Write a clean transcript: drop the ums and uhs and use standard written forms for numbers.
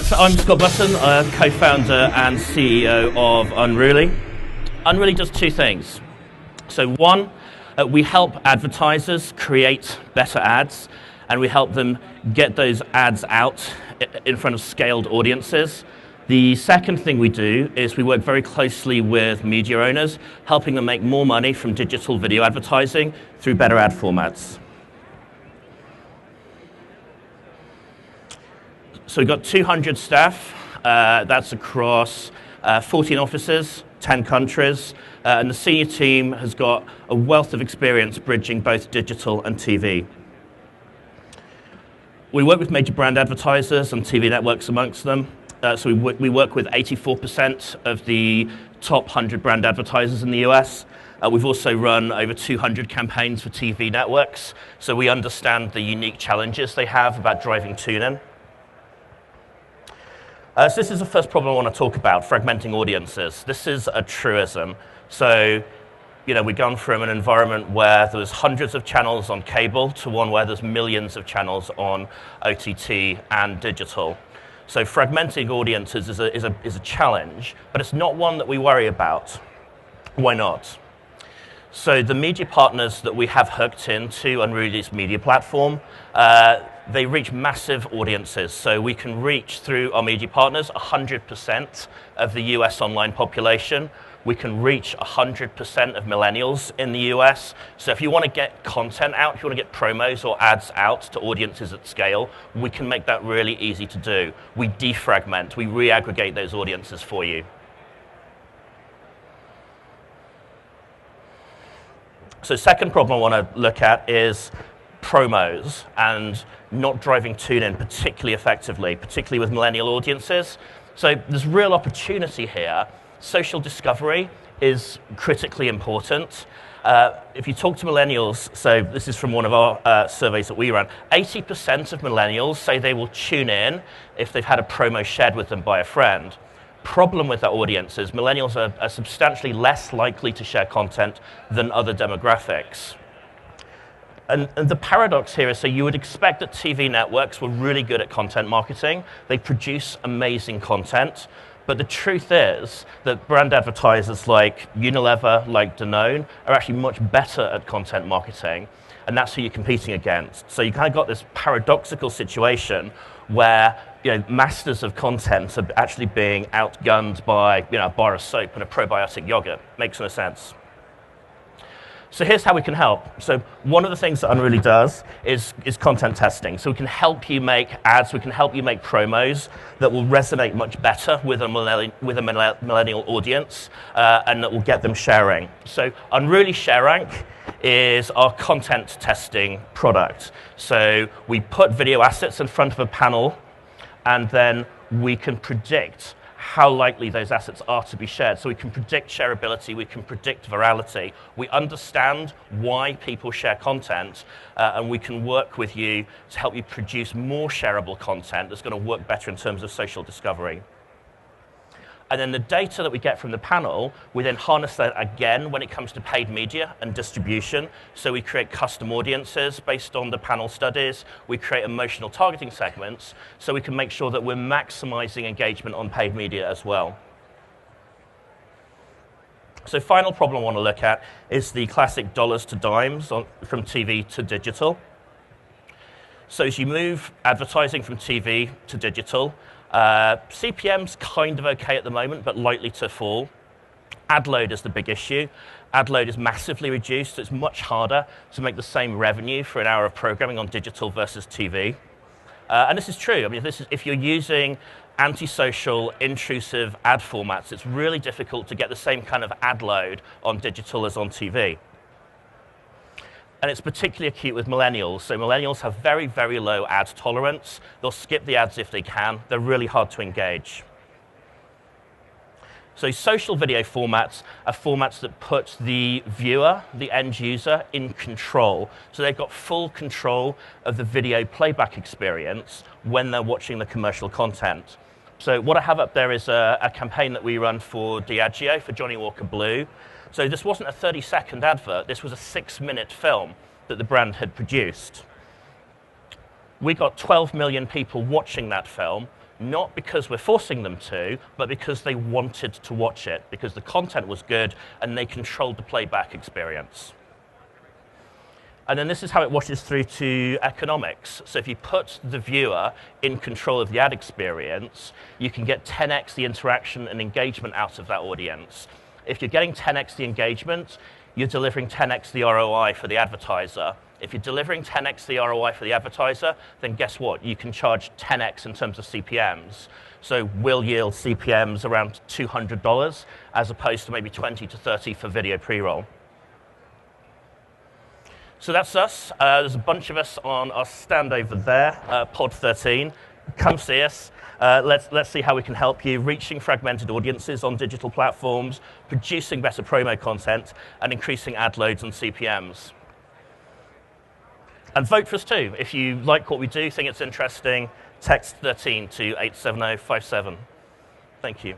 So I'm Scott Button, co-founder and CEO of Unruly. Unruly does two things. So one, we help advertisers create better ads, and we help them get those ads out in front of scaled audiences. The second thing we do is we work very closely with media owners, helping them make more money from digital video advertising through better ad formats. So we've got 200 staff. That's across 14 offices, 10 countries, and the senior team has got a wealth of experience bridging both digital and TV. We work with major brand advertisers and TV networks amongst them. So we work with 84% of the top 100 brand advertisers in the US. We've also run over 200 campaigns for TV networks, so we understand the unique challenges they have about driving tune-in. So this is the first problem I want to talk about, fragmenting audiences. This is a truism. So, we've gone from an environment where there was hundreds of channels on cable to one where there's millions of channels on OTT and digital. So fragmenting audiences is a challenge, but it's not one that we worry about. Why not? So the media partners that we have hooked into Unruly's media platform, they reach massive audiences. So we can reach, through our media partners, 100% of the US online population. We can reach 100% of millennials in the US. So if you want to get content out, if you want to get promos or ads out to audiences at scale, we can make that really easy to do. We defragment, we reaggregate those audiences for you. So second problem I want to look at is promos and not driving tune-in particularly effectively, particularly with millennial audiences. So there's real opportunity here. Social discovery is critically important. If you talk to millennials, so this is from one of our surveys that we ran, 80% of millennials say they will tune in if they've had a promo shared with them by a friend. Problem with that audience is millennials are substantially less likely to share content than other demographics. And the paradox here is, so you would expect that TV networks were really good at content marketing. They produce amazing content. But the truth is that brand advertisers like Unilever, like Danone, are actually much better at content marketing. And that's who you're competing against. So you kind of got this paradoxical situation where masters of content are actually being outgunned by a bar of soap and a probiotic yogurt. Makes no sense. So here's how we can help. So one of the things that Unruly does is content testing. So we can help you make ads, we can help you make promos that will resonate much better with a millennial audience and that will get them sharing. So Unruly ShareRank is our content testing product. So we put video assets in front of a panel, and then we can predict how likely those assets are to be shared. So we can predict shareability, we can predict virality. We understand why people share content, and we can work with you to help you produce more shareable content that's going to work better in terms of social discovery. And then the data that we get from the panel, we then harness that again when it comes to paid media and distribution. So we create custom audiences based on the panel studies. We create emotional targeting segments so we can make sure that we're maximizing engagement on paid media as well. So final problem I want to look at is the classic dollars to dimes from TV to digital. So as you move advertising from TV to digital, CPM's kind of okay at the moment, but likely to fall. Ad load is the big issue. Ad load is massively reduced, so it's much harder to make the same revenue for an hour of programming on digital versus TV. And this is true. I mean, if you're using antisocial, intrusive ad formats, it's really difficult to get the same kind of ad load on digital as on TV. And it's particularly acute with millennials. So millennials have very, very low ad tolerance. They'll skip the ads if they can. They're really hard to engage. So social video formats are formats that put the viewer, the end user, in control. So they've got full control of the video playback experience when they're watching the commercial content. So what I have up there is a campaign that we run for Diageo, for Johnnie Walker Blue. So this wasn't a 30-second advert, this was a 6-minute film that the brand had produced. We got 12 million people watching that film, not because we're forcing them to, but because they wanted to watch it, because the content was good and they controlled the playback experience. And then this is how it washes through to economics. So if you put the viewer in control of the ad experience, you can get 10x the interaction and engagement out of that audience. If you're getting 10x the engagement, you're delivering 10x the ROI for the advertiser. If you're delivering 10x the ROI for the advertiser, then guess what? You can charge 10x in terms of CPMs. So we'll yield CPMs around $200 as opposed to maybe 20 to 30 for video pre-roll. So that's us. There's a bunch of us on our stand over there, Pod 13. Come see us. Let's see how we can help you reaching fragmented audiences on digital platforms, producing better promo content, and increasing ad loads and CPMs. And vote for us too. If you like what we do, think it's interesting, text 13 to 87057. Thank you.